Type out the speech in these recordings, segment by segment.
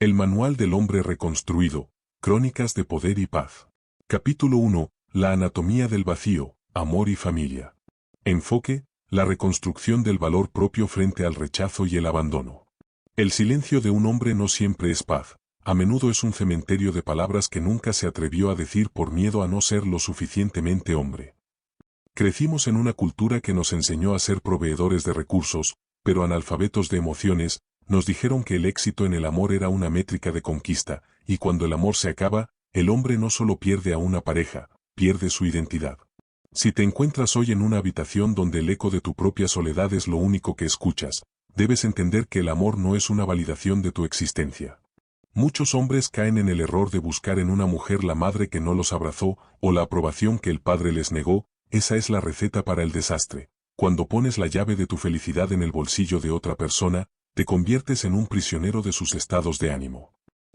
El Manual del Hombre Reconstruido, Crónicas de Poder y Paz. Capítulo 1. La anatomía del vacío, amor y familia. Enfoque, la reconstrucción del valor propio frente al rechazo y el abandono. El silencio de un hombre no siempre es paz, a menudo es un cementerio de palabras que nunca se atrevió a decir por miedo a no ser lo suficientemente hombre. Crecimos en una cultura que nos enseñó a ser proveedores de recursos, pero analfabetos de emociones. Nos dijeron que el éxito en el amor era una métrica de conquista, y cuando el amor se acaba, el hombre no solo pierde a una pareja, pierde su identidad. Si te encuentras hoy en una habitación donde el eco de tu propia soledad es lo único que escuchas, debes entender que el amor no es una validación de tu existencia. Muchos hombres caen en el error de buscar en una mujer la madre que no los abrazó, o la aprobación que el padre les negó. Esa es la receta para el desastre. Cuando pones la llave de tu felicidad en el bolsillo de otra persona, te conviertes en un prisionero de sus estados de ánimo.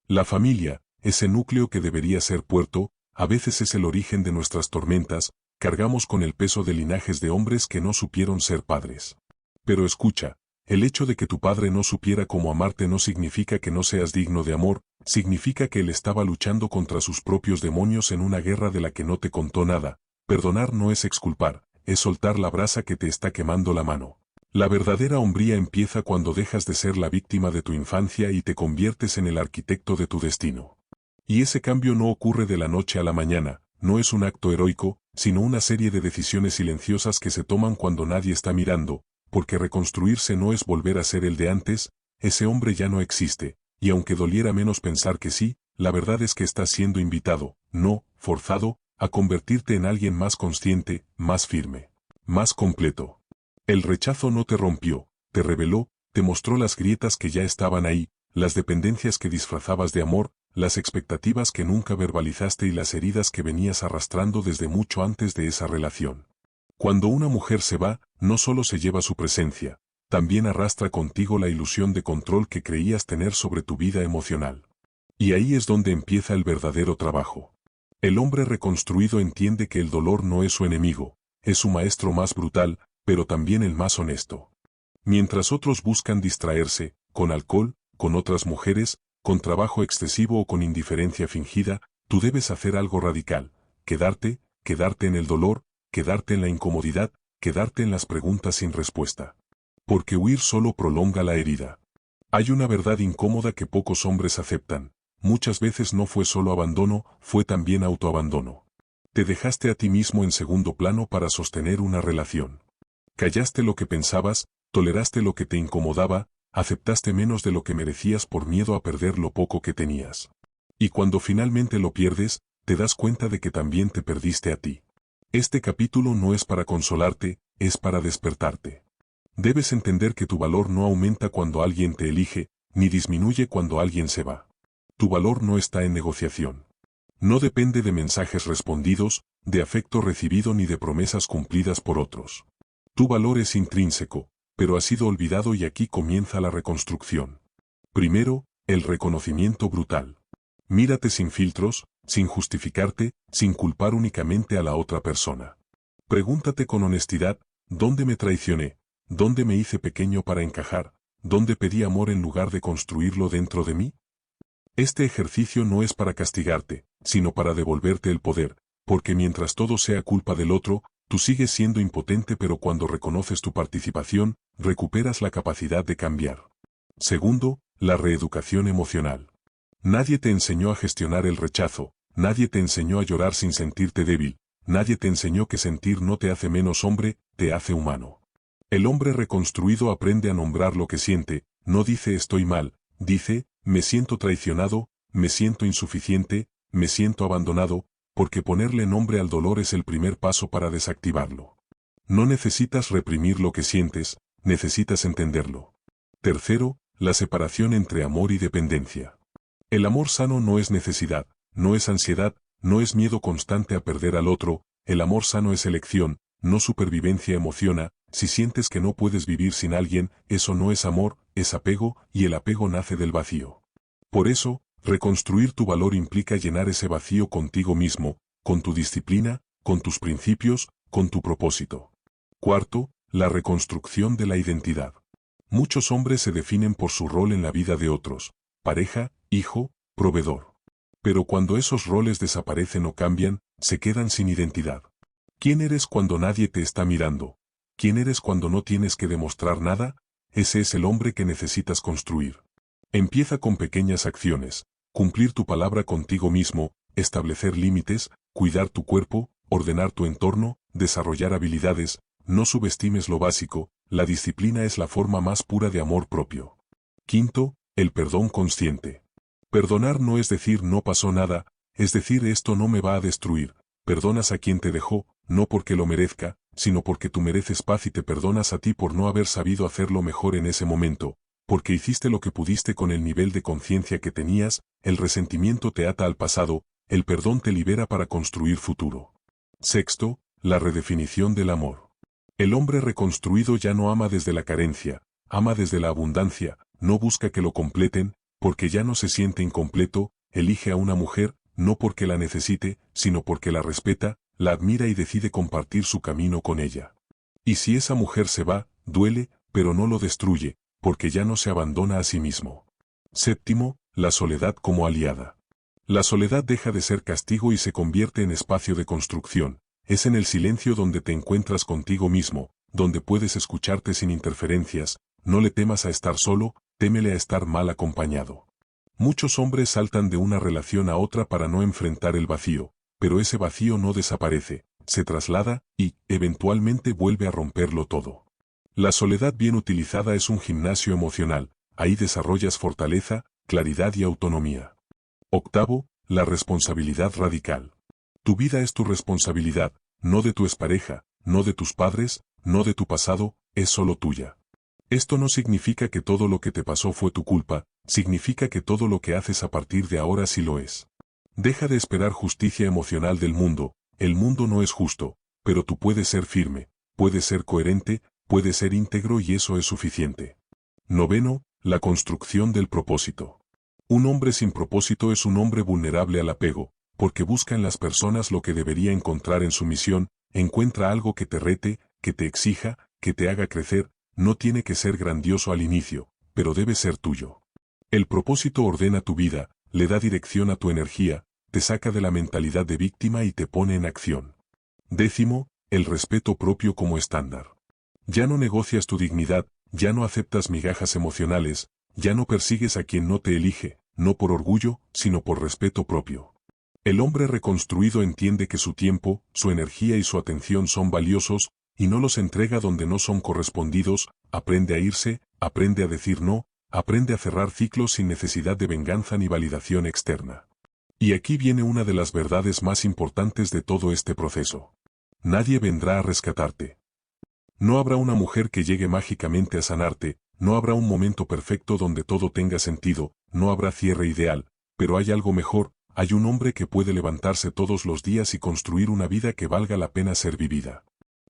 La familia, ese núcleo que debería ser puerto, a veces es el origen de nuestras tormentas. Cargamos con el peso de linajes de hombres que no supieron ser padres. Pero escucha, el hecho de que tu padre no supiera cómo amarte no significa que no seas digno de amor, significa que él estaba luchando contra sus propios demonios en una guerra de la que no te contó nada. Perdonar no es exculpar, es soltar la brasa que te está quemando la mano. La verdadera hombría empieza cuando dejas de ser la víctima de tu infancia y te conviertes en el arquitecto de tu destino. Y ese cambio no ocurre de la noche a la mañana, no es un acto heroico, sino una serie de decisiones silenciosas que se toman cuando nadie está mirando, porque reconstruirse no es volver a ser el de antes. Ese hombre ya no existe, y aunque doliera menos pensar que sí, la verdad es que estás siendo invitado, no forzado, a convertirte en alguien más consciente, más firme, más completo. El rechazo no te rompió, te reveló, te mostró las grietas que ya estaban ahí, las dependencias que disfrazabas de amor, las expectativas que nunca verbalizaste y las heridas que venías arrastrando desde mucho antes de esa relación. Cuando una mujer se va, no solo se lleva su presencia, también arrastra contigo la ilusión de control que creías tener sobre tu vida emocional. Y ahí es donde empieza el verdadero trabajo. El hombre reconstruido entiende que el dolor no es su enemigo, es su maestro más brutal, pero también el más honesto. Mientras otros buscan distraerse, con alcohol, con otras mujeres, con trabajo excesivo o con indiferencia fingida, tú debes hacer algo radical, quedarte en el dolor, quedarte en la incomodidad, quedarte en las preguntas sin respuesta. Porque huir solo prolonga la herida. Hay una verdad incómoda que pocos hombres aceptan, muchas veces no fue solo abandono, fue también autoabandono. Te dejaste a ti mismo en segundo plano para sostener una relación. Callaste lo que pensabas, toleraste lo que te incomodaba, aceptaste menos de lo que merecías por miedo a perder lo poco que tenías. Y cuando finalmente lo pierdes, te das cuenta de que también te perdiste a ti. Este capítulo no es para consolarte, es para despertarte. Debes entender que tu valor no aumenta cuando alguien te elige, ni disminuye cuando alguien se va. Tu valor no está en negociación. No depende de mensajes respondidos, de afecto recibido ni de promesas cumplidas por otros. Tu valor es intrínseco, pero ha sido olvidado y aquí comienza la reconstrucción. Primero, el reconocimiento brutal. Mírate sin filtros, sin justificarte, sin culpar únicamente a la otra persona. Pregúntate con honestidad, ¿dónde me traicioné? ¿Dónde me hice pequeño para encajar? ¿Dónde pedí amor en lugar de construirlo dentro de mí? Este ejercicio no es para castigarte, sino para devolverte el poder, porque mientras todo sea culpa del otro, tú sigues siendo impotente, pero cuando reconoces tu participación, recuperas la capacidad de cambiar. Segundo, la reeducación emocional. Nadie te enseñó a gestionar el rechazo, nadie te enseñó a llorar sin sentirte débil, nadie te enseñó que sentir no te hace menos hombre, te hace humano. El hombre reconstruido aprende a nombrar lo que siente, no dice estoy mal, dice, me siento traicionado, me siento insuficiente, me siento abandonado, porque ponerle nombre al dolor es el primer paso para desactivarlo. No necesitas reprimir lo que sientes, necesitas entenderlo. Tercero, la separación entre amor y dependencia. El amor sano no es necesidad, no es ansiedad, no es miedo constante a perder al otro, el amor sano es elección, no supervivencia. Emociona, si sientes que no puedes vivir sin alguien, eso no es amor, es apego, y el apego nace del vacío. Por eso, reconstruir tu valor implica llenar ese vacío contigo mismo, con tu disciplina, con tus principios, con tu propósito. Cuarto, la reconstrucción de la identidad. Muchos hombres se definen por su rol en la vida de otros, pareja, hijo, proveedor. Pero cuando esos roles desaparecen o cambian, se quedan sin identidad. ¿Quién eres cuando nadie te está mirando? ¿Quién eres cuando no tienes que demostrar nada? Ese es el hombre que necesitas construir. Empieza con pequeñas acciones, cumplir tu palabra contigo mismo, establecer límites, cuidar tu cuerpo, ordenar tu entorno, desarrollar habilidades. No subestimes lo básico, la disciplina es la forma más pura de amor propio. Quinto, el perdón consciente. Perdonar no es decir no pasó nada, es decir esto no me va a destruir. Perdonas a quien te dejó, no porque lo merezca, sino porque tú mereces paz y te perdonas a ti por no haber sabido hacerlo mejor en ese momento, porque hiciste lo que pudiste con el nivel de conciencia que tenías. El resentimiento te ata al pasado, el perdón te libera para construir futuro. Sexto, la redefinición del amor. El hombre reconstruido ya no ama desde la carencia, ama desde la abundancia, no busca que lo completen, porque ya no se siente incompleto, elige a una mujer, no porque la necesite, sino porque la respeta, la admira y decide compartir su camino con ella. Y si esa mujer se va, duele, pero no lo destruye, porque ya no se abandona a sí mismo. Séptimo, la soledad como aliada. La soledad deja de ser castigo y se convierte en espacio de construcción. Es en el silencio donde te encuentras contigo mismo, donde puedes escucharte sin interferencias. No le temas a estar solo, témele a estar mal acompañado. Muchos hombres saltan de una relación a otra para no enfrentar el vacío, pero ese vacío no desaparece, se traslada y, eventualmente, vuelve a romperlo todo. La soledad bien utilizada es un gimnasio emocional, ahí desarrollas fortaleza, claridad y autonomía. Octavo, la responsabilidad radical. Tu vida es tu responsabilidad, no de tu expareja, no de tus padres, no de tu pasado, es solo tuya. Esto no significa que todo lo que te pasó fue tu culpa, significa que todo lo que haces a partir de ahora sí lo es. Deja de esperar justicia emocional del mundo, el mundo no es justo, pero tú puedes ser firme, puedes ser coherente, puedes ser íntegro y eso es suficiente. Noveno, la construcción del propósito. Un hombre sin propósito es un hombre vulnerable al apego, porque busca en las personas lo que debería encontrar en su misión, encuentra algo que te rete, que te exija, que te haga crecer. No tiene que ser grandioso al inicio, pero debe ser tuyo. El propósito ordena tu vida, le da dirección a tu energía, te saca de la mentalidad de víctima y te pone en acción. Décimo, el respeto propio como estándar. Ya no negocias tu dignidad, ya no aceptas migajas emocionales, ya no persigues a quien no te elige, no por orgullo, sino por respeto propio. El hombre reconstruido entiende que su tiempo, su energía y su atención son valiosos, y no los entrega donde no son correspondidos, aprende a irse, aprende a decir no, aprende a cerrar ciclos sin necesidad de venganza ni validación externa. Y aquí viene una de las verdades más importantes de todo este proceso. Nadie vendrá a rescatarte. No habrá una mujer que llegue mágicamente a sanarte, no habrá un momento perfecto donde todo tenga sentido, no habrá cierre ideal, pero hay algo mejor, hay un hombre que puede levantarse todos los días y construir una vida que valga la pena ser vivida.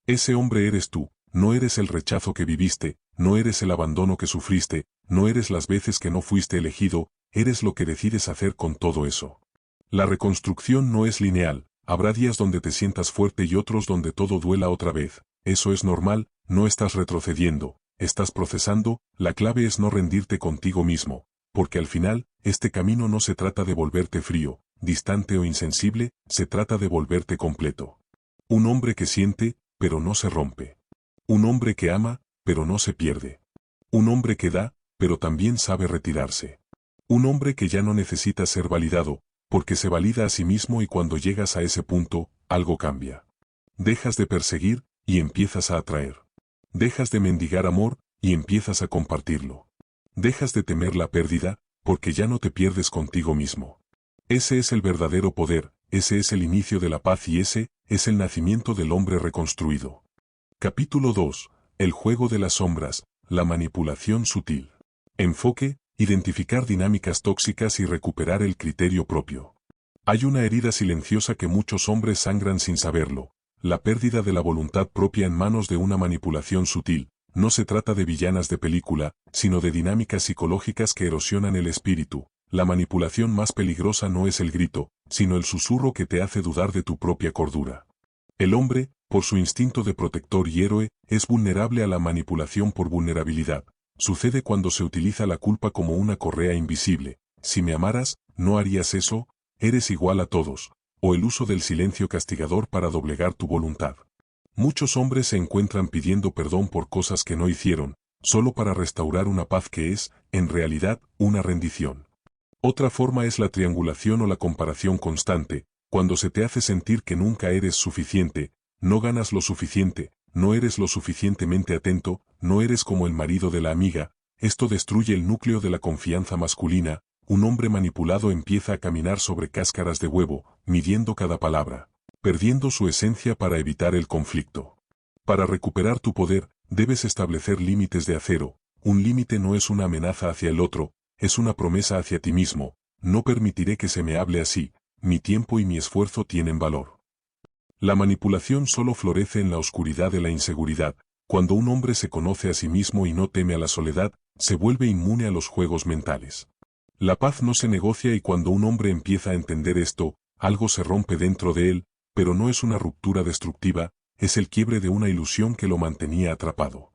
Ese hombre eres tú, no eres el rechazo que viviste, no eres el abandono que sufriste, no eres las veces que no fuiste elegido, eres lo que decides hacer con todo eso. La reconstrucción no es lineal, habrá días donde te sientas fuerte y otros donde todo duela otra vez, eso es normal, no estás retrocediendo, estás procesando, la clave es no rendirte contigo mismo, porque al final, este camino no se trata de volverte frío, distante o insensible, se trata de volverte completo. Un hombre que siente, pero no se rompe. Un hombre que ama, pero no se pierde. Un hombre que da, pero también sabe retirarse. Un hombre que ya no necesita ser validado, porque se valida a sí mismo y cuando llegas a ese punto, algo cambia. Dejas de perseguir, y empiezas a atraer. Dejas de mendigar amor, y empiezas a compartirlo. Dejas de temer la pérdida, porque ya no te pierdes contigo mismo. Ese es el verdadero poder, ese es el inicio de la paz y ese es el nacimiento del hombre reconstruido. Capítulo 2. El juego de las sombras, la manipulación sutil. Enfoque, identificar dinámicas tóxicas y recuperar el criterio propio. Hay una herida silenciosa que muchos hombres sangran sin saberlo, la pérdida de la voluntad propia en manos de una manipulación sutil. No se trata de villanas de película, sino de dinámicas psicológicas que erosionan el espíritu. La manipulación más peligrosa no es el grito, sino el susurro que te hace dudar de tu propia cordura. El hombre, por su instinto de protector y héroe, es vulnerable a la manipulación por vulnerabilidad. Sucede cuando se utiliza la culpa como una correa invisible. si me amaras, no harías eso, eres igual a todos, o el uso del silencio castigador para doblegar tu voluntad. Muchos hombres se encuentran pidiendo perdón por cosas que no hicieron, solo para restaurar una paz que es, en realidad, una rendición. Otra forma es la triangulación o la comparación constante, cuando se te hace sentir que nunca eres suficiente, no ganas lo suficiente, no eres lo suficientemente atento, no eres como el marido de la amiga. Esto destruye el núcleo de la confianza masculina. Un hombre manipulado empieza a caminar sobre cáscaras de huevo, midiendo cada palabra, perdiendo su esencia para evitar el conflicto. Para recuperar tu poder, debes establecer límites de acero. Un límite no es una amenaza hacia el otro, es una promesa hacia ti mismo. No permitiré que se me hable así, mi tiempo y mi esfuerzo tienen valor. La manipulación solo florece en la oscuridad de la inseguridad. Cuando un hombre se conoce a sí mismo y no teme a la soledad, se vuelve inmune a los juegos mentales. La paz no se negocia y cuando un hombre empieza a entender esto, algo se rompe dentro de él, pero no es una ruptura destructiva, es el quiebre de una ilusión que lo mantenía atrapado.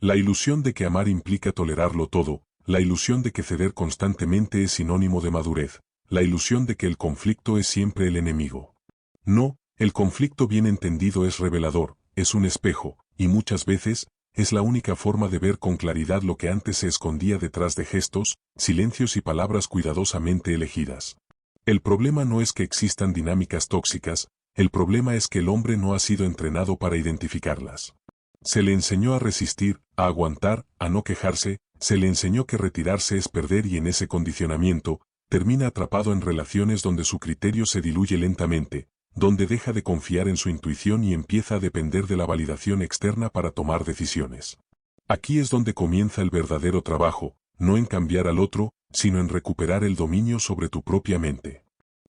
La ilusión de que amar implica tolerarlo todo, la ilusión de que ceder constantemente es sinónimo de madurez, la ilusión de que el conflicto es siempre el enemigo. No, el conflicto bien entendido es revelador, es un espejo, y muchas veces, es la única forma de ver con claridad lo que antes se escondía detrás de gestos, silencios y palabras cuidadosamente elegidas. El problema no es que existan dinámicas tóxicas, el problema es que el hombre no ha sido entrenado para identificarlas. Se le enseñó a resistir, a aguantar, a no quejarse, se le enseñó que retirarse es perder y en ese condicionamiento, termina atrapado en relaciones donde su criterio se diluye lentamente, donde deja de confiar en su intuición y empieza a depender de la validación externa para tomar decisiones. Aquí es donde comienza el verdadero trabajo, no en cambiar al otro, sino en recuperar el dominio sobre tu propia mente.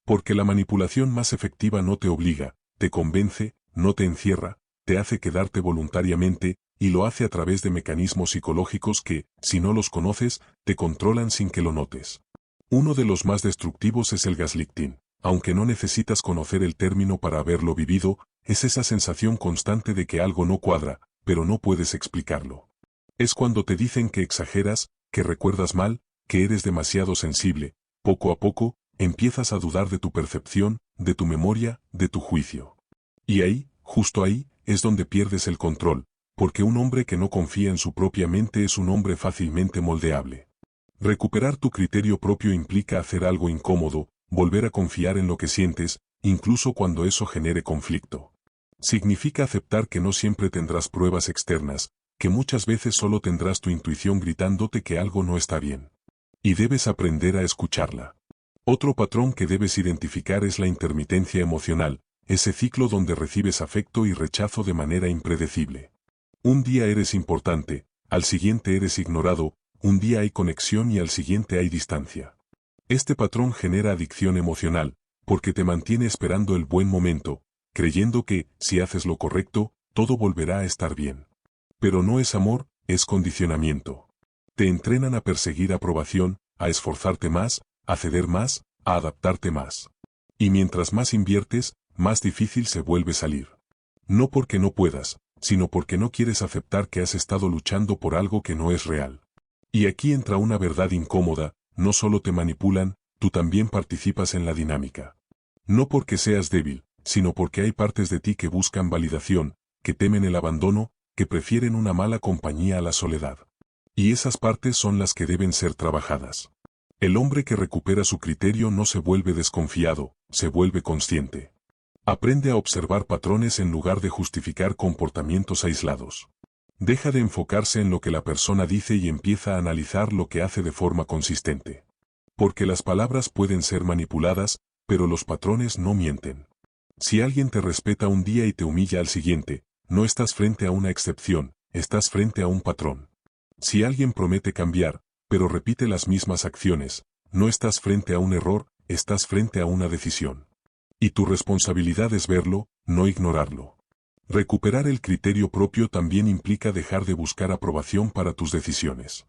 Porque la manipulación más efectiva no te obliga, te convence, no te encierra, te hace quedarte voluntariamente, y lo hace a través de mecanismos psicológicos que, si no los conoces, te controlan sin que lo notes. Uno de los más destructivos es el gaslighting. Aunque no necesitas conocer el término para haberlo vivido, es esa sensación constante de que algo no cuadra, pero no puedes explicarlo. Es cuando te dicen que exageras, que recuerdas mal, que eres demasiado sensible. Poco a poco, empiezas a dudar de tu percepción, de tu memoria, de tu juicio. Y ahí, justo ahí, es donde pierdes el control, porque un hombre que no confía en su propia mente es un hombre fácilmente moldeable. Recuperar tu criterio propio implica hacer algo incómodo, volver a confiar en lo que sientes, incluso cuando eso genere conflicto. Significa aceptar que no siempre tendrás pruebas externas, que muchas veces solo tendrás tu intuición gritándote que algo no está bien. Y debes aprender a escucharla. Otro patrón que debes identificar es la intermitencia emocional, ese ciclo donde recibes afecto y rechazo de manera impredecible. Un día eres importante, al siguiente eres ignorado, un día hay conexión y al siguiente hay distancia. Este patrón genera adicción emocional, porque te mantiene esperando el buen momento, creyendo que, si haces lo correcto, todo volverá a estar bien. Pero no es amor, es condicionamiento. Te entrenan a perseguir aprobación, a esforzarte más, a ceder más, a adaptarte más. Y mientras más inviertes, más difícil se vuelve salir. No porque no puedas, sino porque no quieres aceptar que has estado luchando por algo que no es real. Y aquí entra una verdad incómoda. No solo te manipulan, tú también participas en la dinámica. No porque seas débil, sino porque hay partes de ti que buscan validación, que temen el abandono, que prefieren una mala compañía a la soledad. Y esas partes son las que deben ser trabajadas. El hombre que recupera su criterio no se vuelve desconfiado, se vuelve consciente. Aprende a observar patrones en lugar de justificar comportamientos aislados. Deja de enfocarse en lo que la persona dice y empieza a analizar lo que hace de forma consistente. Porque las palabras pueden ser manipuladas, pero los patrones no mienten. Si alguien te respeta un día y te humilla al siguiente, no estás frente a una excepción, estás frente a un patrón. Si alguien promete cambiar, pero repite las mismas acciones, no estás frente a un error, estás frente a una decisión. Y tu responsabilidad es verlo, no ignorarlo. Recuperar el criterio propio también implica dejar de buscar aprobación para tus decisiones.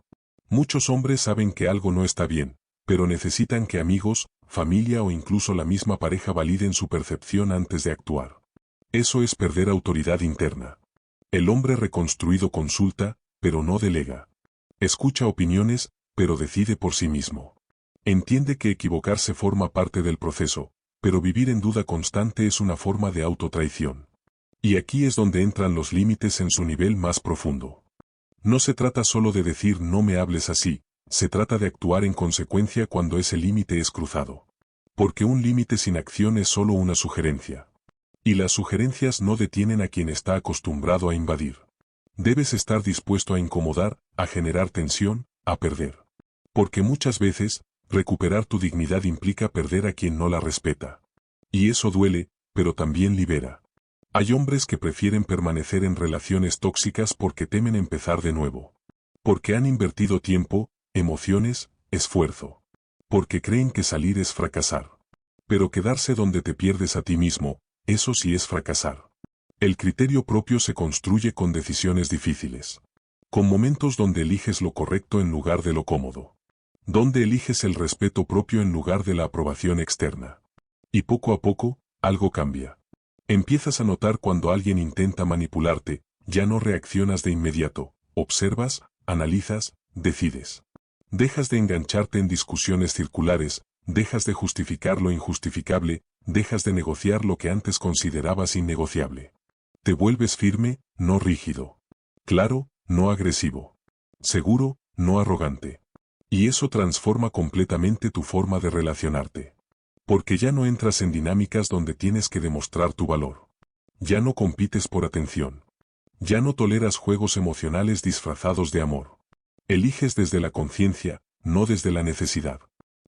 Muchos hombres saben que algo no está bien, pero necesitan que amigos, familia o incluso la misma pareja validen su percepción antes de actuar. Eso es perder autoridad interna. El hombre reconstruido consulta, pero no delega. Escucha opiniones, pero decide por sí mismo. Entiende que equivocarse forma parte del proceso, pero vivir en duda constante es una forma de autotraición. Y aquí es donde entran los límites en su nivel más profundo. No se trata solo de decir no me hables así, se trata de actuar en consecuencia cuando ese límite es cruzado. Porque un límite sin acción es solo una sugerencia. Y las sugerencias no detienen a quien está acostumbrado a invadir. Debes estar dispuesto a incomodar, a generar tensión, a perder. Porque muchas veces, recuperar tu dignidad implica perder a quien no la respeta. Y eso duele, pero también libera. Hay hombres que prefieren permanecer en relaciones tóxicas porque temen empezar de nuevo. Porque han invertido tiempo, emociones, esfuerzo. Porque creen que salir es fracasar. Pero quedarse donde te pierdes a ti mismo, eso sí es fracasar. El criterio propio se construye con decisiones difíciles. Con momentos donde eliges lo correcto en lugar de lo cómodo. Donde eliges el respeto propio en lugar de la aprobación externa. Y poco a poco, algo cambia. Empiezas a notar cuando alguien intenta manipularte, ya no reaccionas de inmediato, observas, analizas, decides. Dejas de engancharte en discusiones circulares, dejas de justificar lo injustificable, dejas de negociar lo que antes considerabas innegociable. Te vuelves firme, no rígido. Claro, no agresivo. Seguro, no arrogante. Y eso transforma completamente tu forma de relacionarte. Porque ya no entras en dinámicas donde tienes que demostrar tu valor. Ya no compites por atención. Ya no toleras juegos emocionales disfrazados de amor. Eliges desde la conciencia, no desde la necesidad.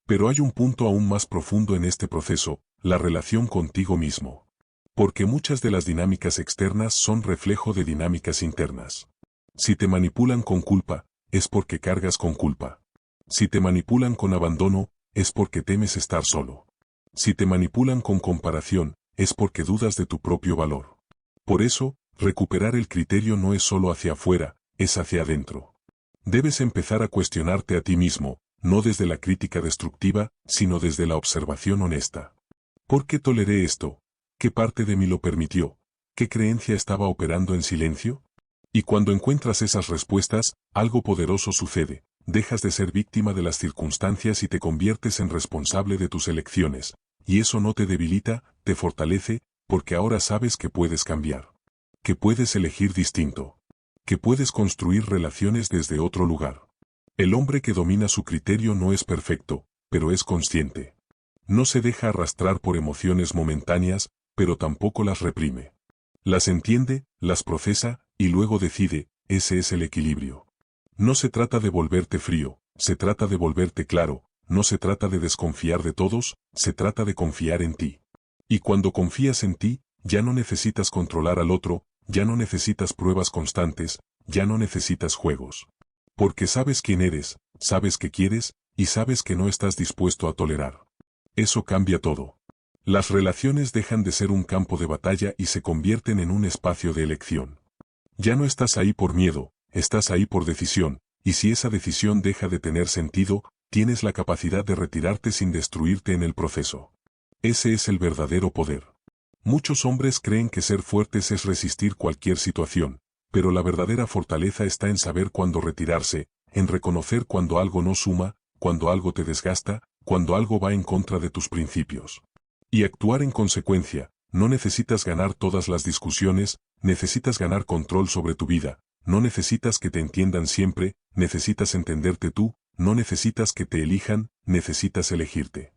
Pero hay un punto aún más profundo en este proceso, la relación contigo mismo. Porque muchas de las dinámicas externas son reflejo de dinámicas internas. Si te manipulan con culpa, es porque cargas con culpa. Si te manipulan con abandono, es porque temes estar solo. Si te manipulan con comparación, es porque dudas de tu propio valor. Por eso, recuperar el criterio no es solo hacia afuera, es hacia adentro. Debes empezar a cuestionarte a ti mismo, no desde la crítica destructiva, sino desde la observación honesta. ¿Por qué toleré esto? ¿Qué parte de mí lo permitió? ¿Qué creencia estaba operando en silencio? Y cuando encuentras esas respuestas, algo poderoso sucede. Dejas de ser víctima de las circunstancias y te conviertes en responsable de tus elecciones. Y eso no te debilita, te fortalece, porque ahora sabes que puedes cambiar. Que puedes elegir distinto. Que puedes construir relaciones desde otro lugar. El hombre que domina su criterio no es perfecto, pero es consciente. No se deja arrastrar por emociones momentáneas, pero tampoco las reprime. Las entiende, las procesa, y luego decide, ese es el equilibrio. No se trata de volverte frío, se trata de volverte claro, no se trata de desconfiar de todos, se trata de confiar en ti. Y cuando confías en ti, ya no necesitas controlar al otro, ya no necesitas pruebas constantes, ya no necesitas juegos. Porque sabes quién eres, sabes qué quieres, y sabes que no estás dispuesto a tolerar. Eso cambia todo. Las relaciones dejan de ser un campo de batalla y se convierten en un espacio de elección. Ya no estás ahí por miedo, estás ahí por decisión, y si esa decisión deja de tener sentido, tienes la capacidad de retirarte sin destruirte en el proceso. Ese es el verdadero poder. Muchos hombres creen que ser fuertes es resistir cualquier situación, pero la verdadera fortaleza está en saber cuándo retirarse, en reconocer cuando algo no suma, cuando algo te desgasta, cuando algo va en contra de tus principios. Y actuar en consecuencia. No necesitas ganar todas las discusiones, necesitas ganar control sobre tu vida, no necesitas que te entiendan siempre, necesitas entenderte tú, no necesitas que te elijan, necesitas elegirte.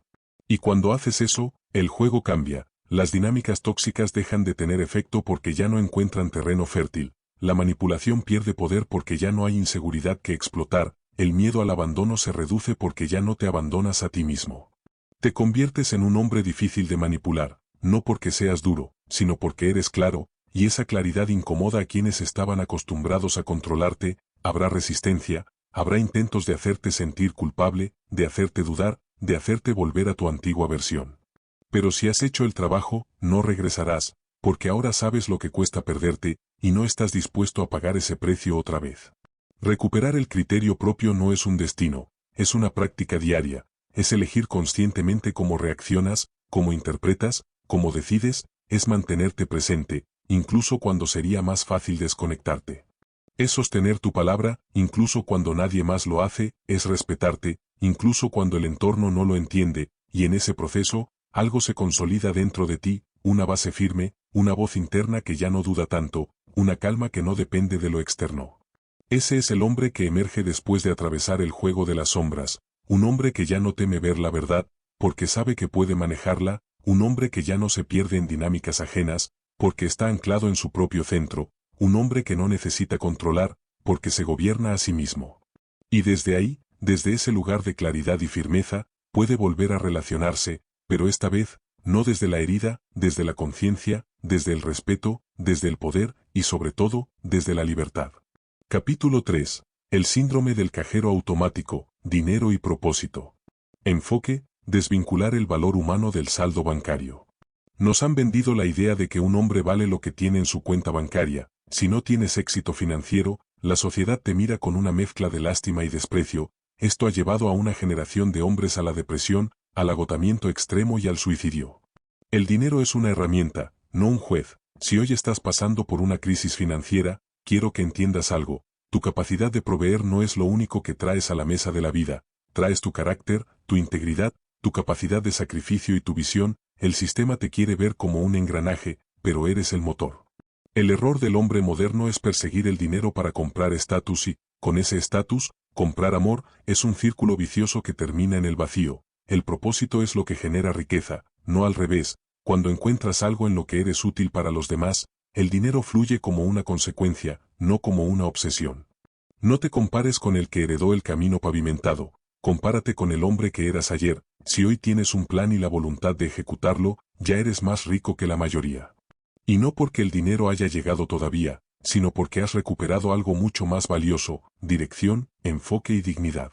Y cuando haces eso, el juego cambia, las dinámicas tóxicas dejan de tener efecto porque ya no encuentran terreno fértil, la manipulación pierde poder porque ya no hay inseguridad que explotar, el miedo al abandono se reduce porque ya no te abandonas a ti mismo. Te conviertes en un hombre difícil de manipular. No porque seas duro, sino porque eres claro, y esa claridad incomoda a quienes estaban acostumbrados a controlarte, habrá resistencia, habrá intentos de hacerte sentir culpable, de hacerte dudar, de hacerte volver a tu antigua versión. Pero si has hecho el trabajo, no regresarás, porque ahora sabes lo que cuesta perderte, y no estás dispuesto a pagar ese precio otra vez. Recuperar el criterio propio no es un destino, es una práctica diaria, es elegir conscientemente cómo reaccionas, cómo interpretas, cómo decides, es mantenerte presente, incluso cuando sería más fácil desconectarte. Es sostener tu palabra, incluso cuando nadie más lo hace, es respetarte, incluso cuando el entorno no lo entiende, y en ese proceso, algo se consolida dentro de ti, una base firme, una voz interna que ya no duda tanto, una calma que no depende de lo externo. Ese es el hombre que emerge después de atravesar el juego de las sombras, un hombre que ya no teme ver la verdad, porque sabe que puede manejarla, un hombre que ya no se pierde en dinámicas ajenas, porque está anclado en su propio centro, un hombre que no necesita controlar, porque se gobierna a sí mismo. Y desde ahí, desde ese lugar de claridad y firmeza, puede volver a relacionarse, pero esta vez, no desde la herida, desde la conciencia, desde el respeto, desde el poder, y sobre todo, desde la libertad. Capítulo 3. El síndrome del cajero automático, dinero y propósito. Enfoque, desvincular el valor humano del saldo bancario. Nos han vendido la idea de que un hombre vale lo que tiene en su cuenta bancaria. Si no tienes éxito financiero, la sociedad te mira con una mezcla de lástima y desprecio. Esto ha llevado a una generación de hombres a la depresión, al agotamiento extremo y al suicidio. El dinero es una herramienta, no un juez. Si hoy estás pasando por una crisis financiera, quiero que entiendas algo. Tu capacidad de proveer no es lo único que traes a la mesa de la vida. Traes tu carácter, tu integridad, tu capacidad de sacrificio y tu visión. El sistema te quiere ver como un engranaje, pero eres el motor. El error del hombre moderno es perseguir el dinero para comprar estatus y, con ese estatus, comprar amor. Es un círculo vicioso que termina en el vacío. El propósito es lo que genera riqueza, no al revés. Cuando encuentras algo en lo que eres útil para los demás, el dinero fluye como una consecuencia, no como una obsesión. No te compares con el que heredó el camino pavimentado, compárate con el hombre que eras ayer. Si hoy tienes un plan y la voluntad de ejecutarlo, ya eres más rico que la mayoría. Y no porque el dinero haya llegado todavía, sino porque has recuperado algo mucho más valioso: dirección, enfoque y dignidad.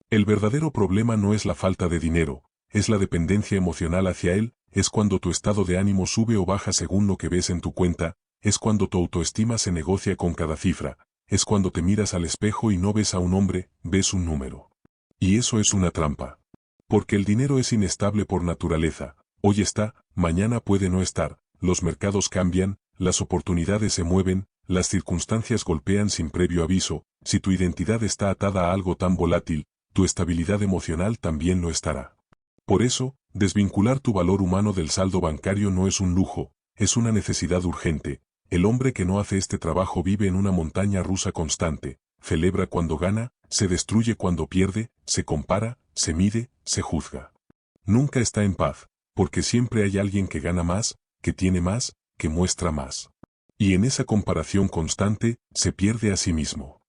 El verdadero problema no es la falta de dinero, es la dependencia emocional hacia él. Es cuando tu estado de ánimo sube o baja según lo que ves en tu cuenta, es cuando tu autoestima se negocia con cada cifra, es cuando te miras al espejo y no ves a un hombre, ves un número. Y eso es una trampa. Porque el dinero es inestable por naturaleza, hoy está, mañana puede no estar, los mercados cambian, las oportunidades se mueven, las circunstancias golpean sin previo aviso. Si tu identidad está atada a algo tan volátil, tu estabilidad emocional también lo estará. Por eso, desvincular tu valor humano del saldo bancario no es un lujo, es una necesidad urgente. El hombre que no hace este trabajo vive en una montaña rusa constante, celebra cuando gana, se destruye cuando pierde, se compara, se mide, se juzga. Nunca está en paz, porque siempre hay alguien que gana más, que tiene más, que muestra más. Y en esa comparación constante, se pierde a sí mismo.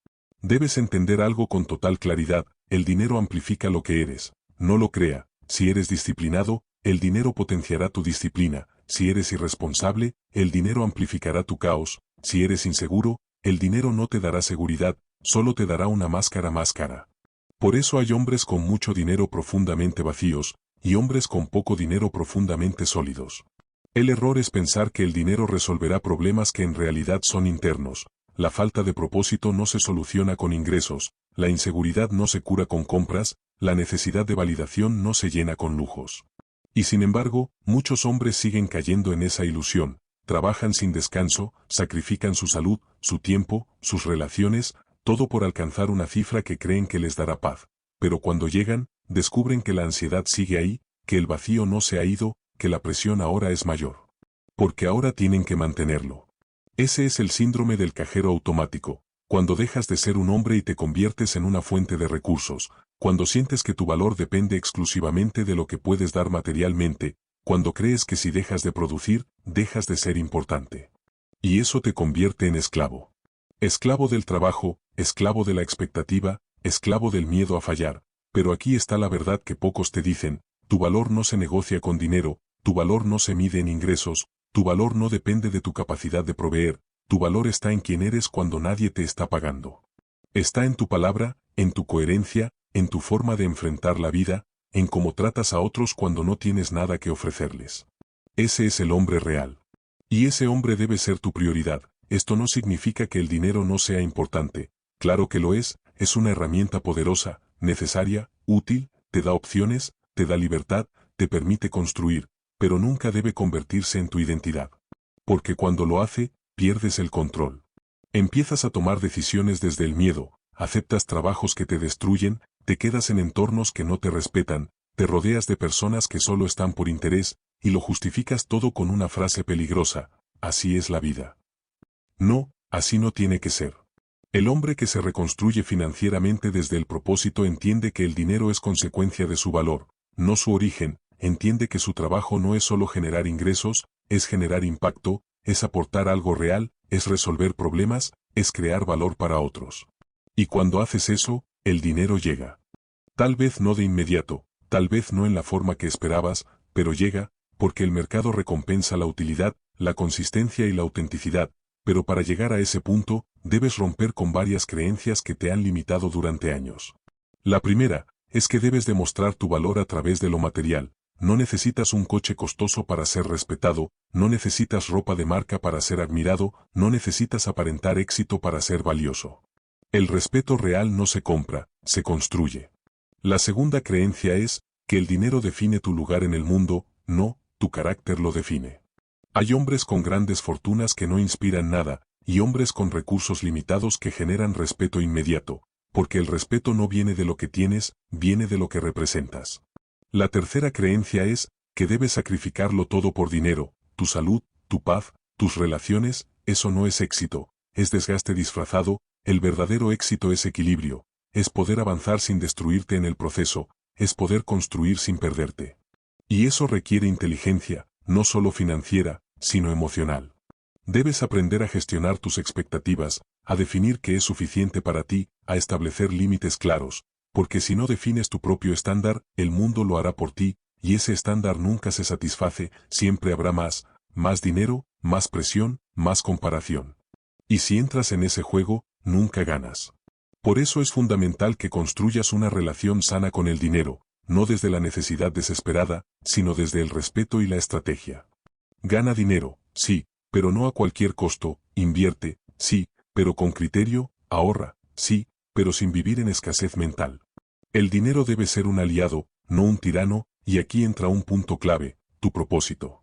Debes entender algo con total claridad: el dinero amplifica lo que eres, no lo crea. Si eres disciplinado, el dinero potenciará tu disciplina. Si eres irresponsable, el dinero amplificará tu caos. Si eres inseguro, el dinero no te dará seguridad, solo te dará una máscara más cara. Por eso hay hombres con mucho dinero profundamente vacíos, y hombres con poco dinero profundamente sólidos. El error es pensar que el dinero resolverá problemas que en realidad son internos. La falta de propósito no se soluciona con ingresos, la inseguridad no se cura con compras, la necesidad de validación no se llena con lujos. Y sin embargo, muchos hombres siguen cayendo en esa ilusión, trabajan sin descanso, sacrifican su salud, su tiempo, sus relaciones, todo por alcanzar una cifra que creen que les dará paz. Pero cuando llegan, descubren que la ansiedad sigue ahí, que el vacío no se ha ido, que la presión ahora es mayor. Porque ahora tienen que mantenerlo. Ese es el síndrome del cajero automático. Cuando dejas de ser un hombre y te conviertes en una fuente de recursos, cuando sientes que tu valor depende exclusivamente de lo que puedes dar materialmente, cuando crees que si dejas de producir, dejas de ser importante. Y eso te convierte en esclavo. Esclavo del trabajo, esclavo de la expectativa, esclavo del miedo a fallar. Pero aquí está la verdad que pocos te dicen: tu valor no se negocia con dinero, tu valor no se mide en ingresos, tu valor no depende de tu capacidad de proveer. Tu valor está en quién eres cuando nadie te está pagando. Está en tu palabra, en tu coherencia, en tu forma de enfrentar la vida, en cómo tratas a otros cuando no tienes nada que ofrecerles. Ese es el hombre real. Y ese hombre debe ser tu prioridad. Esto no significa que el dinero no sea importante. Claro que lo es una herramienta poderosa, necesaria, útil, te da opciones, te da libertad, te permite construir, pero nunca debe convertirse en tu identidad. Porque cuando lo hace, pierdes el control. Empiezas a tomar decisiones desde el miedo, aceptas trabajos que te destruyen, te quedas en entornos que no te respetan, te rodeas de personas que solo están por interés, y lo justificas todo con una frase peligrosa: así es la vida. No, así no tiene que ser. El hombre que se reconstruye financieramente desde el propósito entiende que el dinero es consecuencia de su valor, no su origen, entiende que su trabajo no es solo generar ingresos, es generar impacto, es aportar algo real, es resolver problemas, es crear valor para otros. Y cuando haces eso, el dinero llega. Tal vez no de inmediato, tal vez no en la forma que esperabas, pero llega, porque el mercado recompensa la utilidad, la consistencia y la autenticidad, pero para llegar a ese punto, debes romper con varias creencias que te han limitado durante años. La primera, es que debes demostrar tu valor a través de lo material. No necesitas un coche costoso para ser respetado, no necesitas ropa de marca para ser admirado, no necesitas aparentar éxito para ser valioso. El respeto real no se compra, se construye. La segunda creencia es que el dinero define tu lugar en el mundo, no, tu carácter lo define. Hay hombres con grandes fortunas que no inspiran nada, y hombres con recursos limitados que generan respeto inmediato, porque el respeto no viene de lo que tienes, viene de lo que representas. La tercera creencia es que debes sacrificarlo todo por dinero, tu salud, tu paz, tus relaciones. Eso no es éxito, es desgaste disfrazado. El verdadero éxito es equilibrio, es poder avanzar sin destruirte en el proceso, es poder construir sin perderte. Y eso requiere inteligencia, no solo financiera, sino emocional. Debes aprender a gestionar tus expectativas, a definir qué es suficiente para ti, a establecer límites claros, porque si no defines tu propio estándar, el mundo lo hará por ti, y ese estándar nunca se satisface, siempre habrá más dinero, más presión, más comparación. Y si entras en ese juego, nunca ganas. Por eso es fundamental que construyas una relación sana con el dinero, no desde la necesidad desesperada, sino desde el respeto y la estrategia. Gana dinero, sí, pero no a cualquier costo. Invierte, sí, pero con criterio. Ahorra, sí, pero sin vivir en escasez mental. El dinero debe ser un aliado, no un tirano, y aquí entra un punto clave: tu propósito.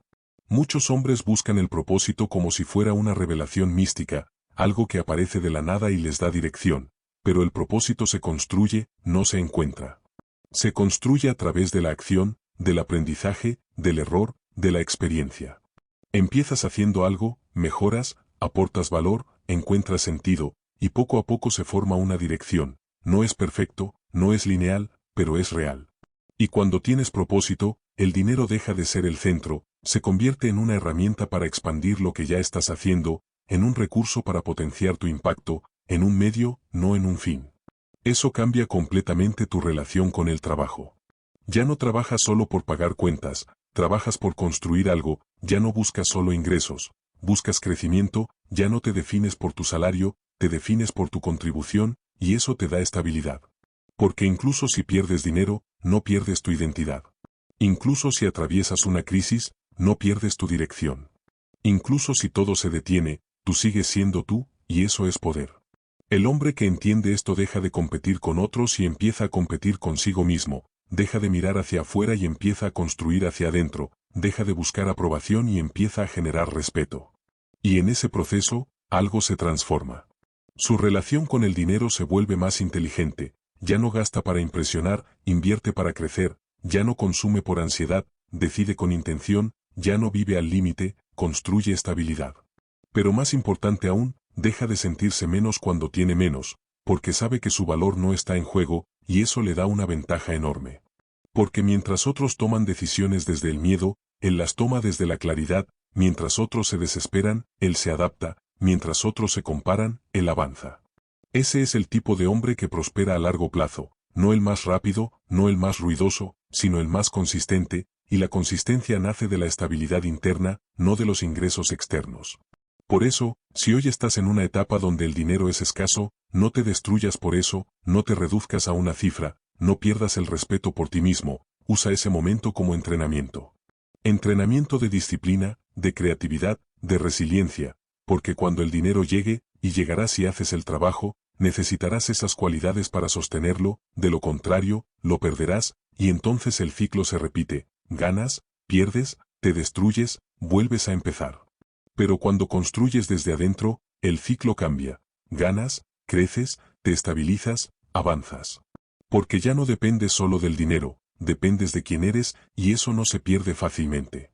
Muchos hombres buscan el propósito como si fuera una revelación mística, algo que aparece de la nada y les da dirección, pero el propósito se construye, no se encuentra. Se construye a través de la acción, del aprendizaje, del error, de la experiencia. Empiezas haciendo algo, mejoras, aportas valor, encuentras sentido, y poco a poco se forma una dirección. No es perfecto, no es lineal, pero es real. Y cuando tienes propósito, el dinero deja de ser el centro, se convierte en una herramienta para expandir lo que ya estás haciendo, en un recurso para potenciar tu impacto, en un medio, no en un fin. Eso cambia completamente tu relación con el trabajo. Ya no trabajas solo por pagar cuentas, trabajas por construir algo. Ya no buscas solo ingresos, buscas crecimiento. Ya no te defines por tu salario, te defines por tu contribución, y eso te da estabilidad. Porque incluso si pierdes dinero, no pierdes tu identidad. Incluso si atraviesas una crisis, no pierdes tu dirección. Incluso si todo se detiene, tú sigues siendo tú, y eso es poder. El hombre que entiende esto deja de competir con otros y empieza a competir consigo mismo, deja de mirar hacia afuera y empieza a construir hacia adentro, deja de buscar aprobación y empieza a generar respeto. Y en ese proceso, algo se transforma. Su relación con el dinero se vuelve más inteligente, ya no gasta para impresionar, invierte para crecer, ya no consume por ansiedad, decide con intención, ya no vive al límite, construye estabilidad. Pero más importante aún, deja de sentirse menos cuando tiene menos, porque sabe que su valor no está en juego, y eso le da una ventaja enorme. Porque mientras otros toman decisiones desde el miedo, él las toma desde la claridad. Mientras otros se desesperan, él se adapta. Mientras otros se comparan, él avanza. Ese es el tipo de hombre que prospera a largo plazo, no el más rápido, no el más ruidoso, sino el más consistente, y la consistencia nace de la estabilidad interna, no de los ingresos externos. Por eso, si hoy estás en una etapa donde el dinero es escaso, no te destruyas por eso, no te reduzcas a una cifra, no pierdas el respeto por ti mismo, usa ese momento como entrenamiento. Entrenamiento de disciplina, de creatividad, de resiliencia, porque cuando el dinero llegue, y llegará si haces el trabajo, necesitarás esas cualidades para sostenerlo, de lo contrario, lo perderás, y entonces el ciclo se repite: ganas, pierdes, te destruyes, vuelves a empezar. Pero cuando construyes desde adentro, el ciclo cambia: ganas, creces, te estabilizas, avanzas. Porque ya no dependes solo del dinero, dependes de quién eres y eso no se pierde fácilmente.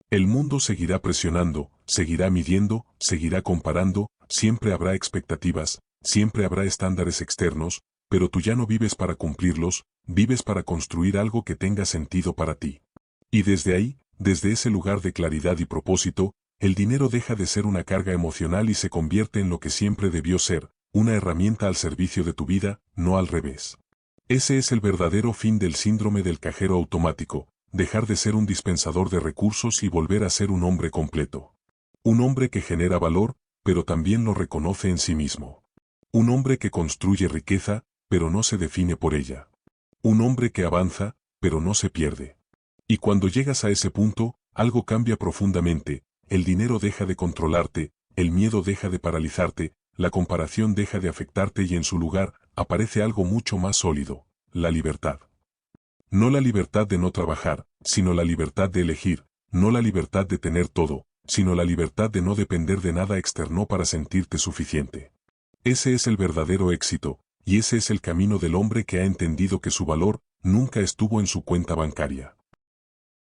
El mundo seguirá presionando, seguirá midiendo, seguirá comparando, siempre habrá expectativas, siempre habrá estándares externos, pero tú ya no vives para cumplirlos, vives para construir algo que tenga sentido para ti. Y desde ahí, desde ese lugar de claridad y propósito, el dinero deja de ser una carga emocional y se convierte en lo que siempre debió ser, una herramienta al servicio de tu vida, no al revés. Ese es el verdadero fin del síndrome del cajero automático, dejar de ser un dispensador de recursos y volver a ser un hombre completo. Un hombre que genera valor, pero también lo reconoce en sí mismo. Un hombre que construye riqueza, pero no se define por ella. Un hombre que avanza, pero no se pierde. Y cuando llegas a ese punto, algo cambia profundamente, el dinero deja de controlarte, el miedo deja de paralizarte, la comparación deja de afectarte y en su lugar, aparece algo mucho más sólido, la libertad. No la libertad de no trabajar, sino la libertad de elegir, no la libertad de tener todo, sino la libertad de no depender de nada externo para sentirte suficiente. Ese es el verdadero éxito, y ese es el camino del hombre que ha entendido que su valor nunca estuvo en su cuenta bancaria.